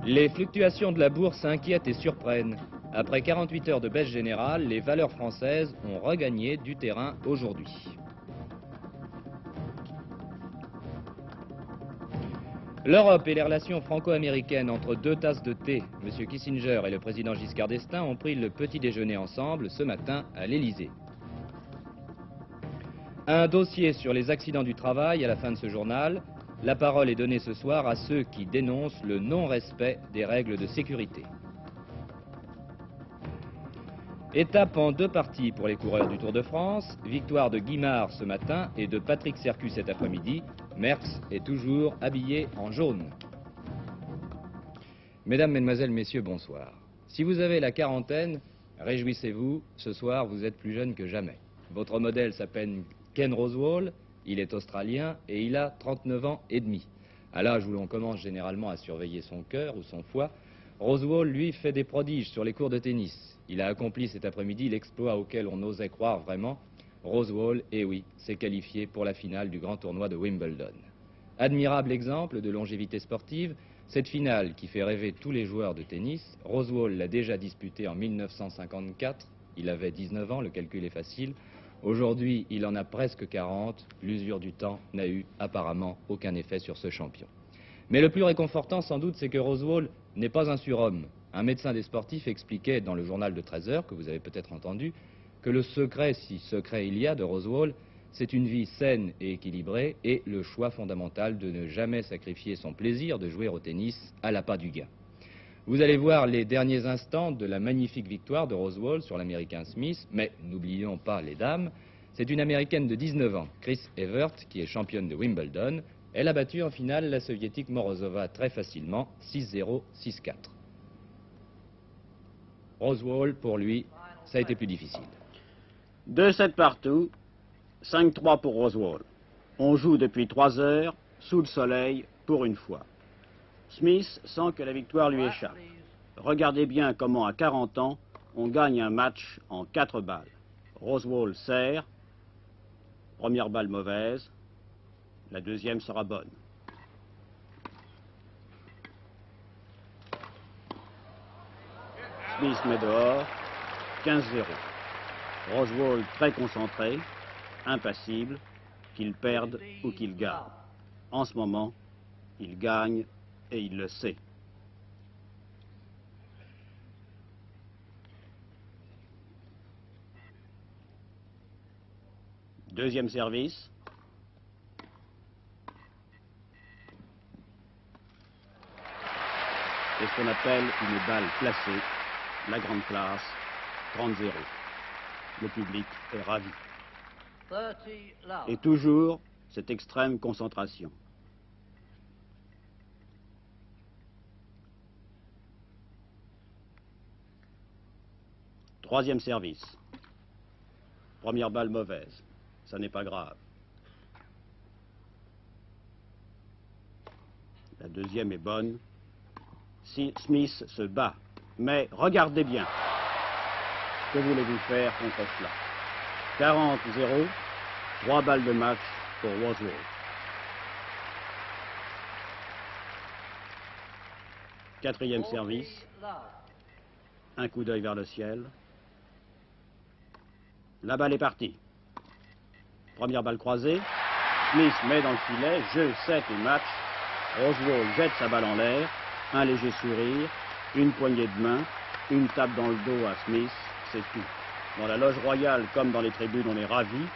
Les fluctuations de la bourse inquiètent et surprennent. Après 48 heures de baisse générale, les valeurs françaises ont regagné du terrain aujourd'hui. L'Europe et les relations franco-américaines entre deux tasses de thé, M. Kissinger et le président Giscard d'Estaing ont pris le petit déjeuner ensemble ce matin à l'Élysée. Un dossier sur les accidents du travail à la fin de ce journal. La parole est donnée ce soir à ceux qui dénoncent le non-respect des règles de sécurité. Étape en deux parties pour les coureurs du Tour de France. Victoire de Guimard ce matin et de Patrick Sercu cet après-midi. Merckx est toujours habillé en jaune. Mesdames, Mesdemoiselles, Messieurs, bonsoir. Si vous avez la quarantaine, réjouissez-vous, ce soir vous êtes plus jeune que jamais. Votre modèle s'appelle Ken Rosewall, il est australien et il a 39 ans et demi. À l'âge où l'on commence généralement à surveiller son cœur ou son foie, Rosewall, lui, fait des prodiges sur les cours de tennis. Il a accompli cet après-midi l'exploit auquel on osait croire vraiment. Rosewall, eh oui, s'est qualifié pour la finale du grand tournoi de Wimbledon. Admirable exemple de longévité sportive, cette finale qui fait rêver tous les joueurs de tennis, Rosewall l'a déjà disputée en 1954, il avait 19 ans, le calcul est facile. Aujourd'hui, il en a presque 40, l'usure du temps n'a eu apparemment aucun effet sur ce champion. Mais le plus réconfortant sans doute, c'est que Rosewall n'est pas un surhomme. Un médecin des sportifs expliquait dans le journal de 13 heures, que vous avez peut-être entendu, que le secret, si secret il y a, de Rosewall, c'est une vie saine et équilibrée et le choix fondamental de ne jamais sacrifier son plaisir de jouer au tennis à l'appât du gain. Vous allez voir les derniers instants de la magnifique victoire de Rosewall sur l'Américain Smith, mais n'oublions pas les dames. C'est une Américaine de 19 ans, Chris Evert, qui est championne de Wimbledon. Elle a battu en finale la Soviétique Morozova très facilement, 6-0, 6-4. Rosewall, pour lui, ça a été plus difficile. 2-7 partout, 5-3 pour Rosewall. On joue depuis 3 heures, sous le soleil, pour une fois. Smith sent que la victoire lui échappe. Regardez bien comment, à 40 ans, on gagne un match en 4 balles. Rosewall sert, première balle mauvaise, la deuxième sera bonne. Smith met dehors, 15-0. Rosewall très concentré, impassible, qu'il perde ou qu'il gagne. En ce moment, il gagne et il le sait. Deuxième service. C'est ce qu'on appelle une balle placée, la grande classe, 30-0. Le public est ravi. Et toujours cette extrême concentration. Troisième service. Première balle mauvaise. Ça n'est pas grave. La deuxième est bonne. Smith se bat. Mais regardez bien. Que voulez-vous faire contre cela? 40-0. 3 balles de match pour Rosewall. Quatrième service. Un coup d'œil vers le ciel. La balle est partie. Première balle croisée. Smith met dans le filet. Jeu, 7 et match. Rosewall jette sa balle en l'air. Un léger sourire. Une poignée de main. Une tape dans le dos à Smith. C'est tout. Dans la loge royale comme dans les tribunes, on est ravis.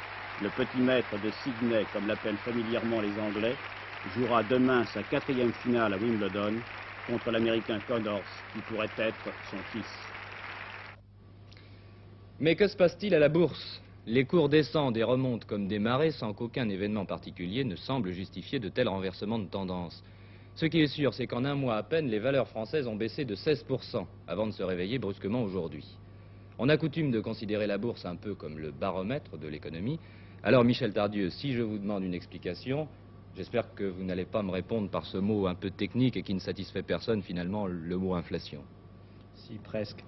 Le petit maître de Sydney, comme l'appellent familièrement les Anglais, jouera demain sa 4e finale à Wimbledon contre l'Américain Connors, qui pourrait être son fils. Mais que se passe-t-il à la bourse? Les cours descendent et remontent comme des marées sans qu'aucun événement particulier ne semble justifier de tels renversements de tendance. Ce qui est sûr, c'est qu'en un mois à peine, les valeurs françaises ont baissé de 16% avant de se réveiller brusquement aujourd'hui. On a coutume de considérer la bourse un peu comme le baromètre de l'économie. Alors Michel Tardieu, si je vous demande une explication, j'espère que vous n'allez pas me répondre par ce mot un peu technique et qui ne satisfait personne finalement, le mot inflation. Si, presque.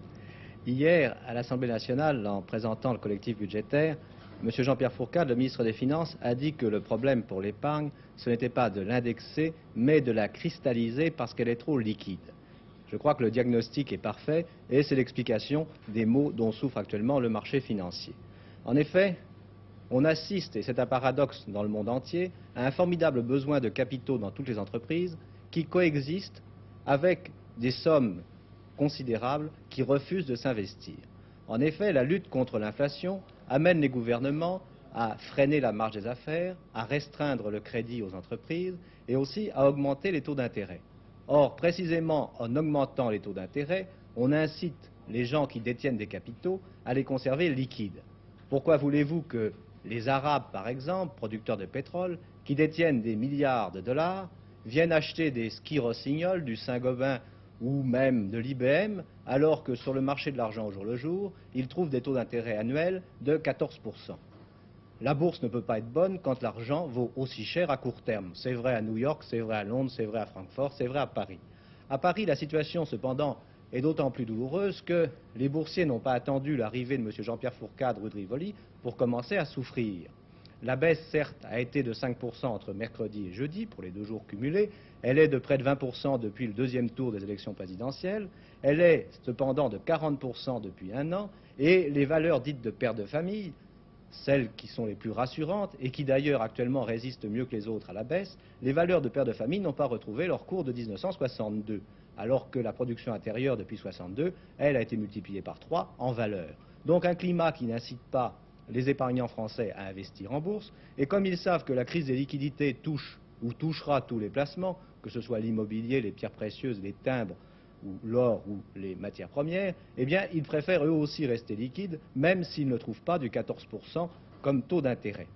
Hier, à l'Assemblée nationale, en présentant le collectif budgétaire, M. Jean-Pierre Fourcade, le ministre des Finances, a dit que le problème pour l'épargne, ce n'était pas de l'indexer, mais de la cristalliser parce qu'elle est trop liquide. Je crois que le diagnostic est parfait et c'est l'explication des maux dont souffre actuellement le marché financier. En effet, on assiste, et c'est un paradoxe dans le monde entier, à un formidable besoin de capitaux dans toutes les entreprises qui coexistent avec des sommes considérables qui refusent de s'investir. En effet, la lutte contre l'inflation amène les gouvernements à freiner la marge des affaires, à restreindre le crédit aux entreprises et aussi à augmenter les taux d'intérêt. Or, précisément en augmentant les taux d'intérêt, on incite les gens qui détiennent des capitaux à les conserver liquides. Pourquoi voulez-vous que les Arabes, par exemple, producteurs de pétrole, qui détiennent des milliards de dollars, viennent acheter des skis Rossignol, du Saint-Gobain ou même de l'IBM, alors que sur le marché de l'argent au jour le jour, ils trouvent des taux d'intérêt annuels de 14%. La bourse ne peut pas être bonne quand l'argent vaut aussi cher à court terme. C'est vrai à New York, c'est vrai à Londres, c'est vrai à Francfort, c'est vrai à Paris. À Paris, la situation, cependant, est d'autant plus douloureuse que les boursiers n'ont pas attendu l'arrivée de M. Jean-Pierre Fourcade rue de Rivoli pour commencer à souffrir. La baisse, certes, a été de 5% entre mercredi et jeudi, pour les 2 jours cumulés. Elle est de près de 20% depuis le 2e tour des élections présidentielles. Elle est cependant de 40% depuis 1 an. Et les valeurs dites de père de famille, celles qui sont les plus rassurantes et qui d'ailleurs actuellement résistent mieux que les autres à la baisse, les valeurs de père de famille n'ont pas retrouvé leur cours de 1962, alors que la production intérieure depuis 1962, elle a été multipliée par 3 en valeur. Donc un climat qui n'incite pas les épargnants français à investir en bourse, et comme ils savent que la crise des liquidités touche ou touchera tous les placements, que ce soit l'immobilier, les pierres précieuses, les timbres, ou l'or ou les matières premières, eh bien, ils préfèrent eux aussi rester liquides, même s'ils ne trouvent pas du 14% comme taux d'intérêt.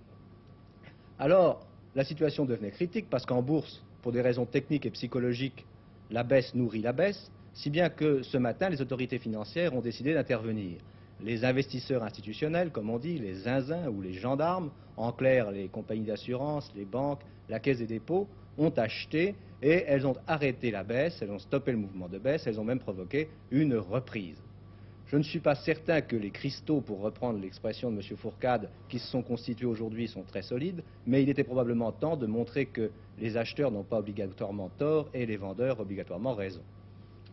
Alors, la situation devenait critique parce qu'en bourse, pour des raisons techniques et psychologiques, la baisse nourrit la baisse, si bien que ce matin, les autorités financières ont décidé d'intervenir. Les investisseurs institutionnels, comme on dit, les zinzins ou les gendarmes, en clair les compagnies d'assurance, les banques, la caisse des dépôts, ont acheté et elles ont arrêté la baisse, elles ont stoppé le mouvement de baisse, elles ont même provoqué une reprise. Je ne suis pas certain que les cristaux, pour reprendre l'expression de M. Fourcade, qui se sont constitués aujourd'hui sont très solides, mais il était probablement temps de montrer que les acheteurs n'ont pas obligatoirement tort et les vendeurs obligatoirement raison.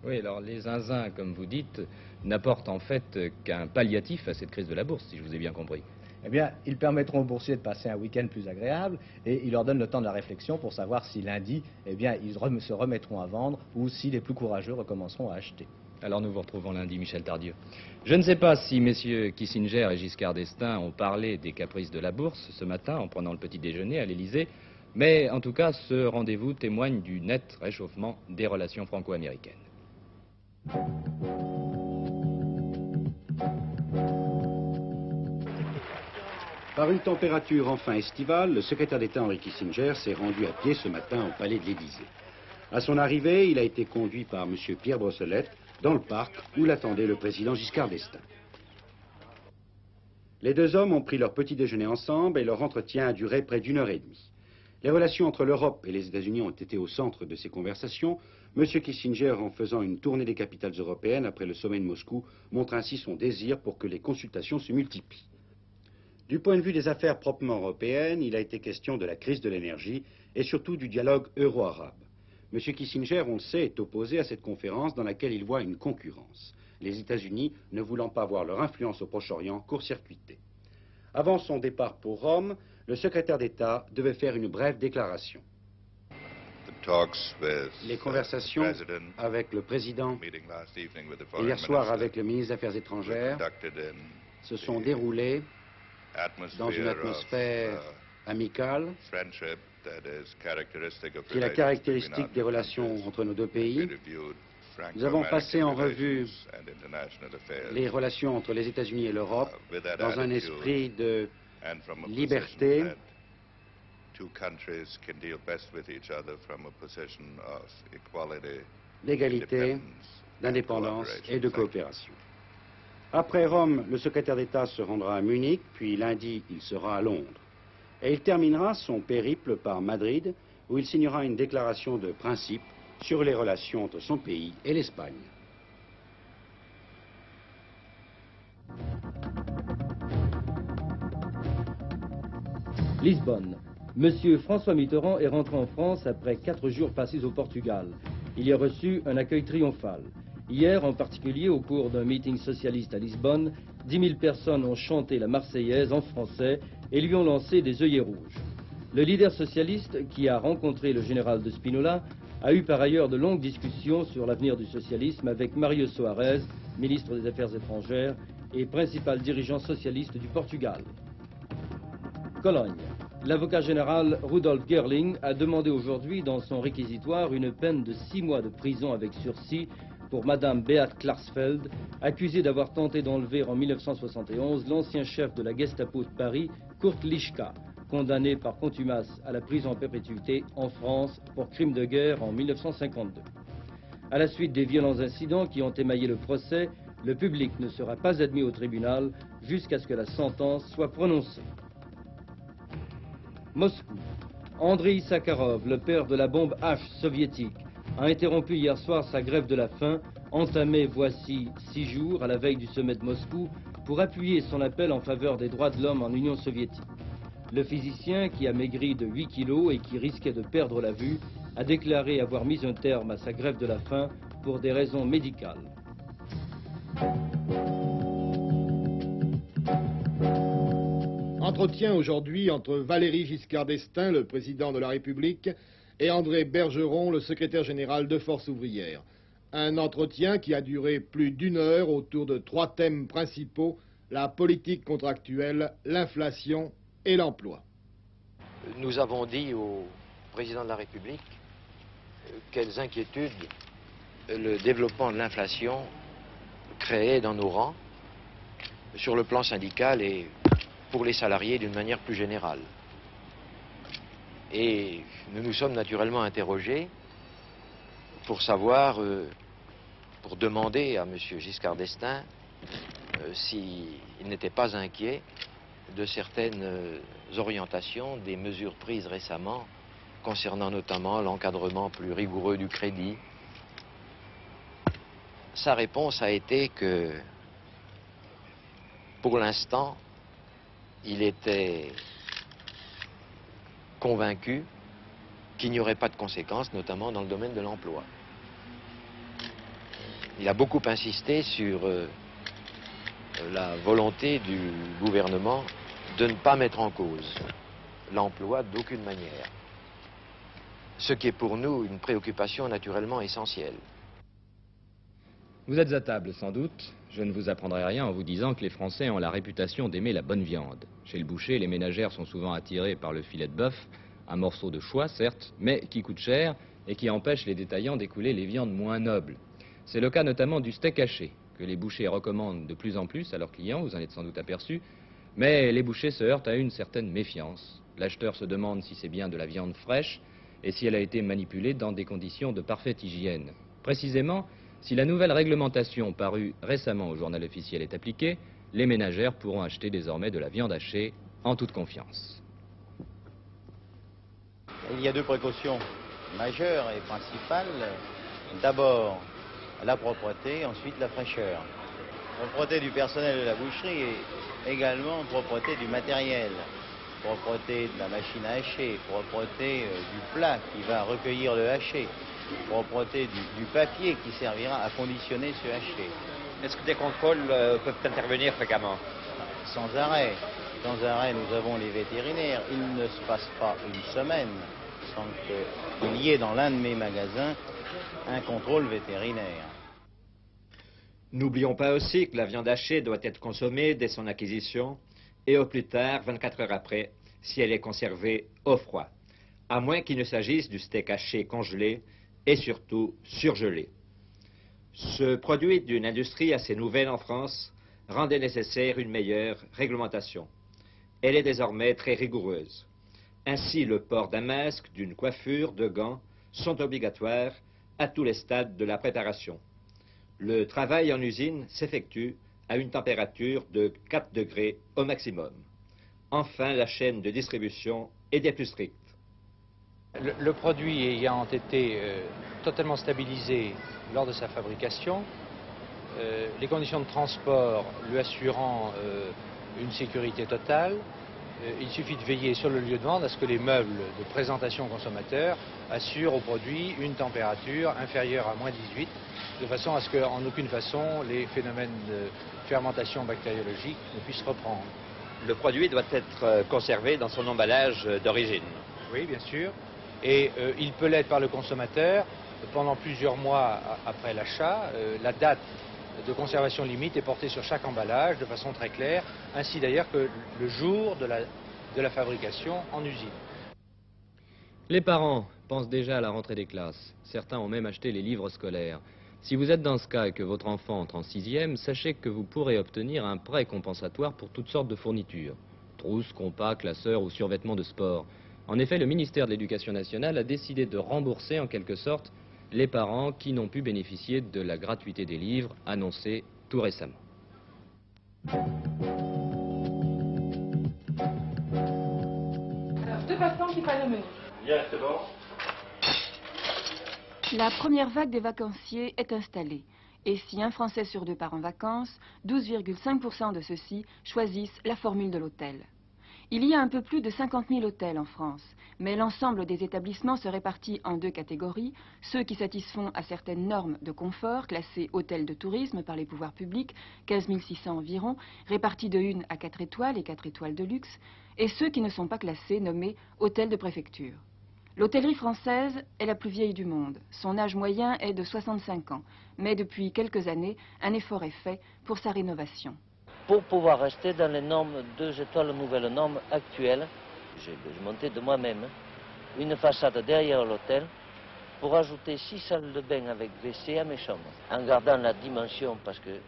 Oui, alors les zinzins, comme vous dites, n'apportent en fait qu'un palliatif à cette crise de la bourse, si je vous ai bien compris. Eh bien, ils permettront aux boursiers de passer un week-end plus agréable et ils leur donnent le temps de la réflexion pour savoir si lundi, eh bien, ils se remettront à vendre ou si les plus courageux recommenceront à acheter. Alors nous vous retrouvons lundi, Michel Tardieu. Je ne sais pas si messieurs Kissinger et Giscard d'Estaing ont parlé des caprices de la bourse ce matin en prenant le petit déjeuner à l'Élysée, mais en tout cas, ce rendez-vous témoigne du net réchauffement des relations franco-américaines. Par une température enfin estivale, le secrétaire d'État Henry Kissinger s'est rendu à pied ce matin au palais de l'Élysée. À son arrivée, il a été conduit par M. Pierre Brossolette dans le parc où l'attendait le président Giscard d'Estaing. Les 2 hommes ont pris leur petit déjeuner ensemble et leur entretien a duré près d'1 heure et demie. Les relations entre l'Europe et les États-Unis ont été au centre de ces conversations. M. Kissinger, en faisant une tournée des capitales européennes après le sommet de Moscou, montre ainsi son désir pour que les consultations se multiplient. Du point de vue des affaires proprement européennes, il a été question de la crise de l'énergie et surtout du dialogue euro-arabe. M. Kissinger, on le sait, est opposé à cette conférence dans laquelle il voit une concurrence, les États-Unis ne voulant pas voir leur influence au Proche-Orient court-circuitée. Avant son départ pour Rome, le secrétaire d'État devait faire une brève déclaration. Les conversations avec le président et hier soir avec le ministre des Affaires étrangères se sont déroulées dans une atmosphère amicale qui est la caractéristique des relations entre nos 2 pays. Nous avons passé en revue les relations entre les États-Unis et l'Europe dans un esprit de liberté, d'égalité, d'indépendance et de coopération. Après Rome, le secrétaire d'État se rendra à Munich, puis lundi, il sera à Londres. Et il terminera son périple par Madrid, où il signera une déclaration de principe sur les relations entre son pays et l'Espagne. Lisbonne. Monsieur François Mitterrand est rentré en France après 4 jours passés au Portugal. il y a reçu un accueil triomphal. Hier, en particulier, au cours d'un meeting socialiste à Lisbonne, 10 000 personnes ont chanté la Marseillaise en français et lui ont lancé des œillets rouges. Le leader socialiste, qui a rencontré le général de Spinola, a eu par ailleurs de longues discussions sur l'avenir du socialisme avec Mário Soares, ministre des Affaires étrangères et principal dirigeant socialiste du Portugal. Cologne. L'avocat général Rudolf Gerling a demandé aujourd'hui dans son réquisitoire une peine de 6 mois de prison avec sursis pour Madame Beat Klarsfeld, accusée d'avoir tenté d'enlever en 1971 l'ancien chef de la Gestapo de Paris, Kurt Lischka, condamné par contumace à la prison en perpétuité en France pour crime de guerre en 1952. À la suite des violents incidents qui ont émaillé le procès, le public ne sera pas admis au tribunal jusqu'à ce que la sentence soit prononcée. Moscou. Andrei Sakharov, le père de la bombe H soviétique, a interrompu hier soir sa grève de la faim, entamée voici 6 jours à la veille du sommet de Moscou, pour appuyer son appel en faveur des droits de l'homme en Union soviétique. Le physicien, qui a maigri de 8 kilos et qui risquait de perdre la vue, a déclaré avoir mis un terme à sa grève de la faim pour des raisons médicales. Entretien aujourd'hui entre Valéry Giscard d'Estaing, le président de la République, et André Bergeron, le secrétaire général de Force ouvrière. Un entretien qui a duré plus d'1 heure autour de 3 thèmes principaux, la politique contractuelle, l'inflation et l'emploi. Nous avons dit au président de la République quelles inquiétudes le développement de l'inflation créait dans nos rangs, sur le plan syndical et pour les salariés d'une manière plus générale. Et nous nous sommes naturellement interrogés pour savoir, pour demander à M. Giscard d'Estaing s'il n'était pas inquiet de certaines orientations des mesures prises récemment concernant notamment l'encadrement plus rigoureux du crédit. Sa réponse a été que, pour l'instant, il était convaincu qu'il n'y aurait pas de conséquences, notamment dans le domaine de l'emploi. Il a beaucoup insisté sur la volonté du gouvernement de ne pas mettre en cause l'emploi d'aucune manière. Ce qui est pour nous une préoccupation naturellement essentielle. Vous êtes à table, sans doute. Je ne vous apprendrai rien en vous disant que les Français ont la réputation d'aimer la bonne viande. Chez le boucher, les ménagères sont souvent attirées par le filet de bœuf, un morceau de choix, certes, mais qui coûte cher et qui empêche les détaillants d'écouler les viandes moins nobles. C'est le cas notamment du steak haché, que les bouchers recommandent de plus en plus à leurs clients, vous en êtes sans doute aperçu, mais les bouchers se heurtent à une certaine méfiance. L'acheteur se demande si c'est bien de la viande fraîche et si elle a été manipulée dans des conditions de parfaite hygiène. Précisément, si la nouvelle réglementation parue récemment au journal officiel est appliquée, les ménagères pourront acheter désormais de la viande hachée en toute confiance. Il y a 2 précautions majeures et principales. D'abord, la propreté, ensuite la fraîcheur. Propreté du personnel de la boucherie et également propreté du matériel. Propreté de la machine à hacher, propreté du plat qui va recueillir le haché. Propreté du papier qui servira à conditionner ce haché. Est-ce que des contrôles peuvent intervenir fréquemment? Sans arrêt. Sans arrêt, nous avons les vétérinaires. Il ne se passe pas une semaine sans qu'il y ait dans l'un de mes magasins un contrôle vétérinaire. N'oublions pas aussi que la viande hachée doit être consommée dès son acquisition et au plus tard 24 heures après si elle est conservée au froid, à moins qu'il ne s'agisse du steak haché congelé et surtout surgelé. Ce produit d'une industrie assez nouvelle en France rendait nécessaire une meilleure réglementation. Elle est désormais très rigoureuse. Ainsi, le port d'un masque, d'une coiffure, de gants sont obligatoires à tous les stades de la préparation. Le travail en usine s'effectue à une température de 4 degrés au maximum. Enfin, la chaîne de distribution est des plus strictes. Le produit ayant été totalement stabilisé lors de sa fabrication, les conditions de transport lui assurant une sécurité totale, il suffit de veiller sur le lieu de vente à ce que les meubles de présentation au consommateur assurent au produit une température inférieure à -18, de façon à ce qu'en aucune façon les phénomènes de fermentation bactériologique ne puissent reprendre. Le produit doit être conservé dans son emballage d'origine. Oui, bien sûr. Et il peut l'être par le consommateur pendant plusieurs mois après l'achat. La date de conservation limite est portée sur chaque emballage de façon très claire, ainsi d'ailleurs que le jour de la fabrication en usine. Les parents pensent déjà à la rentrée des classes. Certains ont même acheté les livres scolaires. Si vous êtes dans ce cas et que votre enfant entre en 6e, sachez que vous pourrez obtenir un prêt compensatoire pour toutes sortes de fournitures. Trousses, compas, classeurs ou survêtements de sport. En effet, le ministère de l'Éducation nationale a décidé de rembourser en quelque sorte les parents qui n'ont pu bénéficier de la gratuité des livres annoncée tout récemment. Alors, 2 patients qui prennent le menu. Bien, c'est bon. La première vague des vacanciers est installée. Et si un Français sur 2 part en vacances, 12,5% de ceux-ci choisissent la formule de l'hôtel. Il y a un peu plus de 50 000 hôtels en France, mais l'ensemble des établissements se répartit en 2 catégories, ceux qui satisfont à certaines normes de confort, classés hôtels de tourisme par les pouvoirs publics, 15 600 environ, répartis de 1 à 4 étoiles et 4 étoiles de luxe, et ceux qui ne sont pas classés, nommés hôtels de préfecture. L'hôtellerie française est la plus vieille du monde. Son âge moyen est de 65 ans, mais depuis quelques années, un effort est fait pour sa rénovation. Pour pouvoir rester dans les normes 2 étoiles, nouvelles normes actuelles, j'ai monté de moi-même une façade derrière l'hôtel pour ajouter 6 salles de bain avec WC à mes chambres, en gardant la dimension, parce qu'il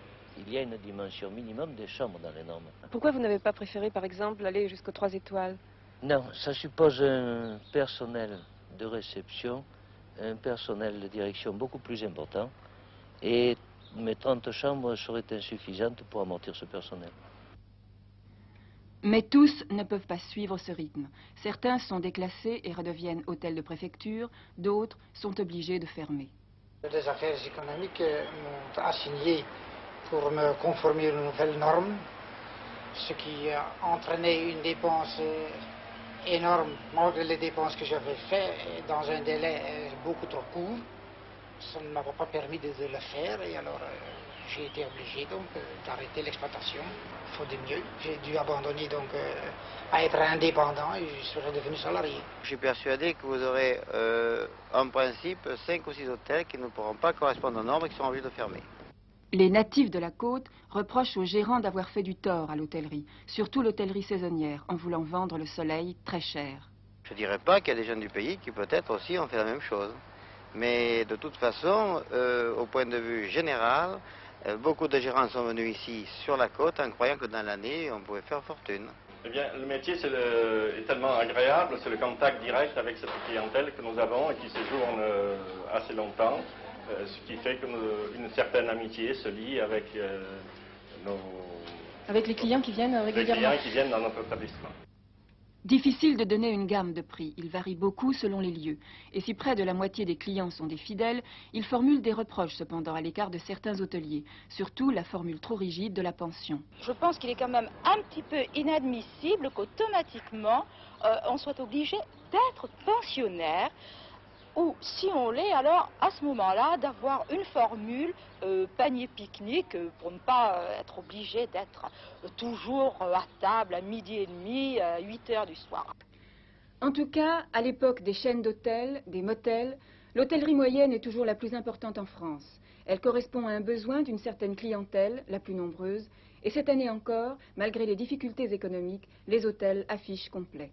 y a une dimension minimum des chambres dans les normes. Pourquoi vous n'avez pas préféré, par exemple, aller jusqu'aux 3 étoiles? Non, ça suppose un personnel de réception, un personnel de direction beaucoup plus important, et mes 30 chambres seraient insuffisantes pour amortir ce personnel. Mais tous ne peuvent pas suivre ce rythme. Certains sont déclassés et redeviennent hôtels de préfecture, d'autres sont obligés de fermer. Les affaires économiques m'ont assigné pour me conformer aux nouvelles normes, ce qui entraînait une dépense énorme, malgré les dépenses que j'avais faites, dans un délai beaucoup trop court. Ça ne m'avait pas permis de le faire, et alors j'ai été obligé donc d'arrêter l'exploitation, faute de mieux. J'ai dû abandonner donc à être indépendant et je serais devenu salarié. Je suis persuadé que vous aurez en principe 5 ou 6 hôtels qui ne pourront pas correspondre aux normes et qui seront obligés de fermer. Les natifs de la côte reprochent aux gérants d'avoir fait du tort à l'hôtellerie, surtout l'hôtellerie saisonnière, en voulant vendre le soleil très cher. Je ne dirais pas qu'il y a des gens du pays qui peut-être aussi ont fait la même chose. Mais de toute façon, au point de vue général, beaucoup de gérants sont venus ici sur la côte en croyant que dans l'année, on pouvait faire fortune. Eh bien, le métier est tellement agréable, c'est le contact direct avec cette clientèle que nous avons et qui séjourne assez longtemps, ce qui fait qu'une certaine amitié se lie avec Avec les clients qui viennent régulièrement. Les clients qui viennent dans notre établissement. Difficile de donner une gamme de prix, il varie beaucoup selon les lieux. Et si près de la moitié des clients sont des fidèles, ils formulent des reproches cependant à l'égard de certains hôteliers, surtout la formule trop rigide de la pension. Je pense qu'il est quand même un petit peu inadmissible qu'automatiquement on soit obligé d'être pensionnaire, ou si on l'est, alors à ce moment-là d'avoir une formule panier pique-nique pour ne pas être obligé d'être toujours à table à 12h30, à 8h du soir. En tout cas, à l'époque des chaînes d'hôtels, des motels, l'hôtellerie moyenne est toujours la plus importante en France. Elle correspond à un besoin d'une certaine clientèle, la plus nombreuse, et cette année encore, malgré les difficultés économiques, les hôtels affichent complet.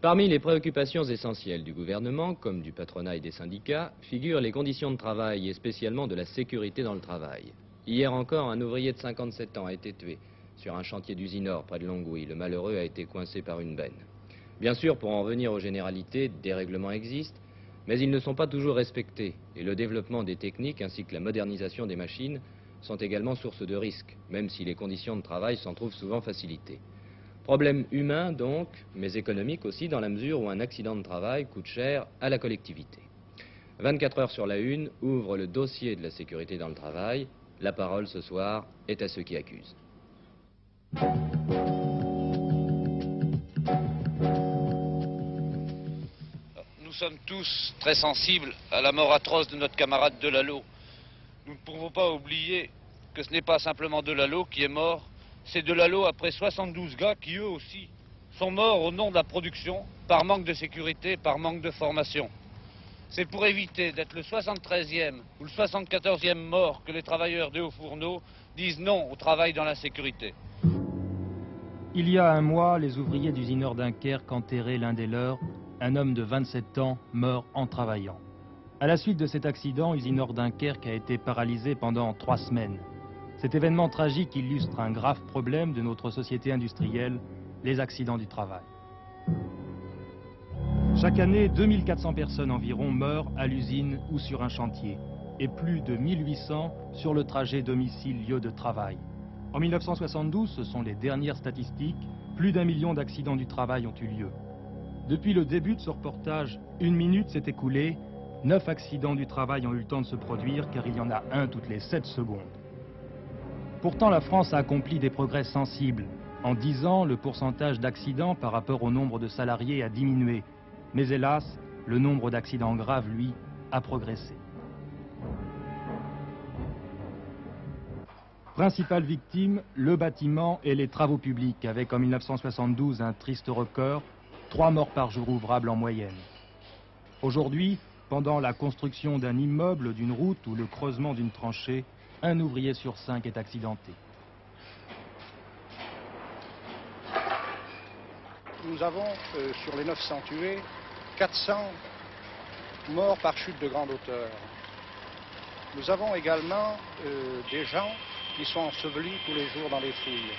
Parmi les préoccupations essentielles du gouvernement, comme du patronat et des syndicats, figurent les conditions de travail et spécialement de la sécurité dans le travail. Hier encore, un ouvrier de 57 ans a été tué sur un chantier d'usine Or près de Longwy. Le malheureux a été coincé par une benne. Bien sûr, pour en revenir aux généralités, des règlements existent, mais ils ne sont pas toujours respectés et le développement des techniques ainsi que la modernisation des machines sont également source de risques, même si les conditions de travail s'en trouvent souvent facilitées. Problème humain donc, mais économique aussi dans la mesure où un accident de travail coûte cher à la collectivité. 24 heures sur la une ouvre le dossier de la sécurité dans le travail. La parole ce soir est à ceux qui accusent. Nous sommes tous très sensibles à la mort atroce de notre camarade Delalot. Nous ne pouvons pas oublier que ce n'est pas simplement Delalot qui est mort, c'est Delalot après 72 gars qui eux aussi sont morts au nom de la production, par manque de sécurité, par manque de formation. C'est pour éviter d'être le 73e ou le 74e mort que les travailleurs des Hauts-Fourneaux disent non au travail dans l'insécurité. Il y a un mois, les ouvriers d'Usinor Dunkerque enterraient l'un des leurs, un homme de 27 ans, mort en travaillant. À la suite de cet accident, Usinor Dunkerque a été paralysé pendant 3 semaines. Cet événement tragique illustre un grave problème de notre société industrielle, les accidents du travail. Chaque année, 2400 personnes environ meurent à l'usine ou sur un chantier, et plus de 1800 sur le trajet domicile-lieu de travail. En 1972, ce sont les dernières statistiques, plus d'1 million d'accidents du travail ont eu lieu. Depuis le début de ce reportage, 1 minute s'est écoulée, 9 accidents du travail ont eu le temps de se produire, car il y en a un toutes les 7 secondes. Pourtant, la France a accompli des progrès sensibles. En 10 ans, le pourcentage d'accidents par rapport au nombre de salariés a diminué. Mais hélas, le nombre d'accidents graves, lui, a progressé. Principales victimes, le bâtiment et les travaux publics, avec en 1972 un triste record, 3 morts par jour ouvrables en moyenne. Aujourd'hui, pendant la construction d'un immeuble, d'une route ou le creusement d'une tranchée, un ouvrier sur 5 est accidenté. Nous avons, sur les 900 tués, 400 morts par chute de grande hauteur. Nous avons également des gens qui sont ensevelis tous les jours dans les fouilles.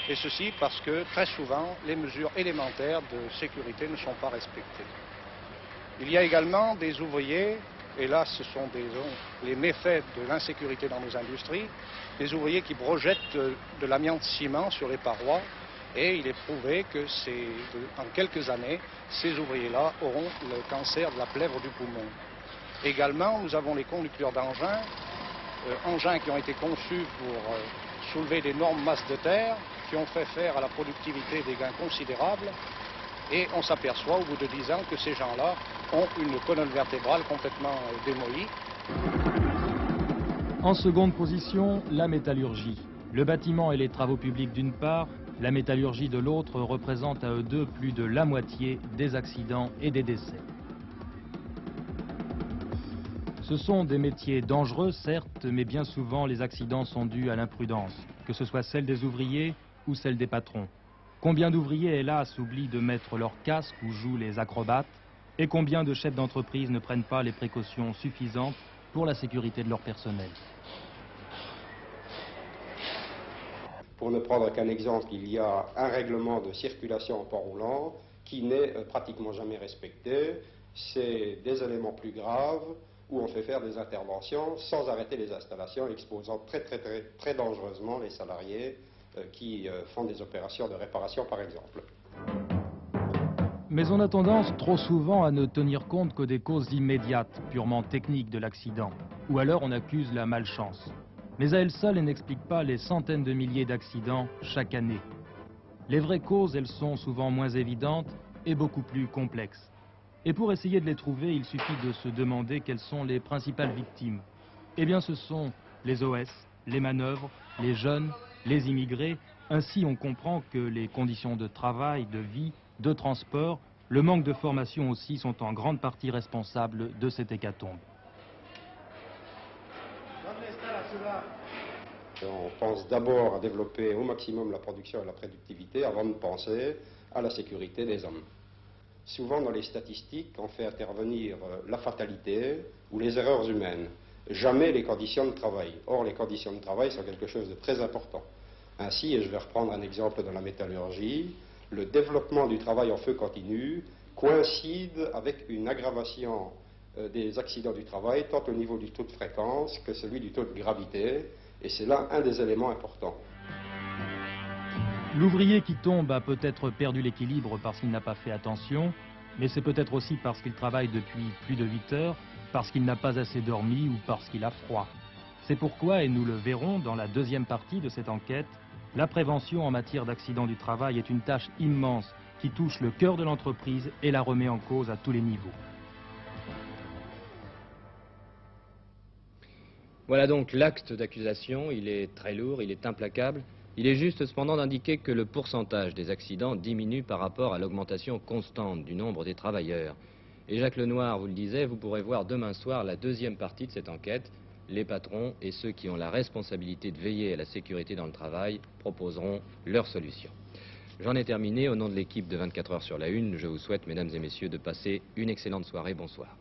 Et ceci parce que très souvent, les mesures élémentaires de sécurité ne sont pas respectées. Il y a également des ouvriers, et là ce sont les méfaits de l'insécurité dans nos industries, des ouvriers qui projettent de l'amiante ciment sur les parois. Et il est prouvé que en quelques années, ces ouvriers-là auront le cancer de la plèvre du poumon. Également, nous avons les conducteurs d'engins, engins qui ont été conçus pour soulever d'énormes masses de terre, qui ont fait faire à la productivité des gains considérables. Et on s'aperçoit au bout de 10 ans que ces gens-là ont une colonne vertébrale complètement démolie. En seconde position, la métallurgie. Le bâtiment et les travaux publics d'une part, la métallurgie de l'autre représente à eux deux plus de la moitié des accidents et des décès. Ce sont des métiers dangereux, certes, mais bien souvent les accidents sont dus à l'imprudence, que ce soit celle des ouvriers ou celle des patrons. Combien d'ouvriers, hélas, oublient de mettre leur casque ou jouent les acrobates, et combien de chefs d'entreprise ne prennent pas les précautions suffisantes pour la sécurité de leur personnel. Pour ne prendre qu'un exemple, il y a un règlement de circulation en port roulant qui n'est pratiquement jamais respecté. C'est des éléments plus graves où on fait faire des interventions sans arrêter les installations, exposant très dangereusement les salariés qui font des opérations de réparation par exemple. Mais on a tendance trop souvent à ne tenir compte que des causes immédiates, purement techniques de l'accident, ou alors on accuse la malchance. Mais à elles seules, elles n'expliquent pas les centaines de milliers d'accidents chaque année. Les vraies causes, elles sont souvent moins évidentes et beaucoup plus complexes. Et pour essayer de les trouver, il suffit de se demander quelles sont les principales victimes. Eh bien, ce sont les OS, les manœuvres, les jeunes, les immigrés. Ainsi, on comprend que les conditions de travail, de vie, de transport, le manque de formation aussi sont en grande partie responsables de cette hécatombe. On pense d'abord à développer au maximum la production et la productivité avant de penser à la sécurité des hommes. Souvent dans les statistiques, on fait intervenir la fatalité ou les erreurs humaines, jamais les conditions de travail. Or, les conditions de travail sont quelque chose de très important. Ainsi, et je vais reprendre un exemple de la métallurgie, le développement du travail en feu continu coïncide avec une aggravation des accidents du travail, tant au niveau du taux de fréquence que celui du taux de gravité, et c'est là un des éléments importants. L'ouvrier qui tombe a peut-être perdu l'équilibre parce qu'il n'a pas fait attention, mais c'est peut-être aussi parce qu'il travaille depuis plus de 8 heures parce qu'il n'a pas assez dormi ou parce qu'il a froid. C'est pourquoi, et nous le verrons dans la deuxième partie de cette enquête, la prévention en matière d'accidents du travail est une tâche immense qui touche le cœur de l'entreprise et la remet en cause à tous les niveaux. Voilà donc l'acte d'accusation, il est très lourd, il est implacable. Il est juste cependant d'indiquer que le pourcentage des accidents diminue par rapport à l'augmentation constante du nombre des travailleurs. Et Jacques Lenoir vous le disait, vous pourrez voir demain soir la deuxième partie de cette enquête. Les patrons et ceux qui ont la responsabilité de veiller à la sécurité dans le travail proposeront leurs solutions. J'en ai terminé. Au nom de l'équipe de 24 heures sur la Une, je vous souhaite, mesdames et messieurs, de passer une excellente soirée. Bonsoir.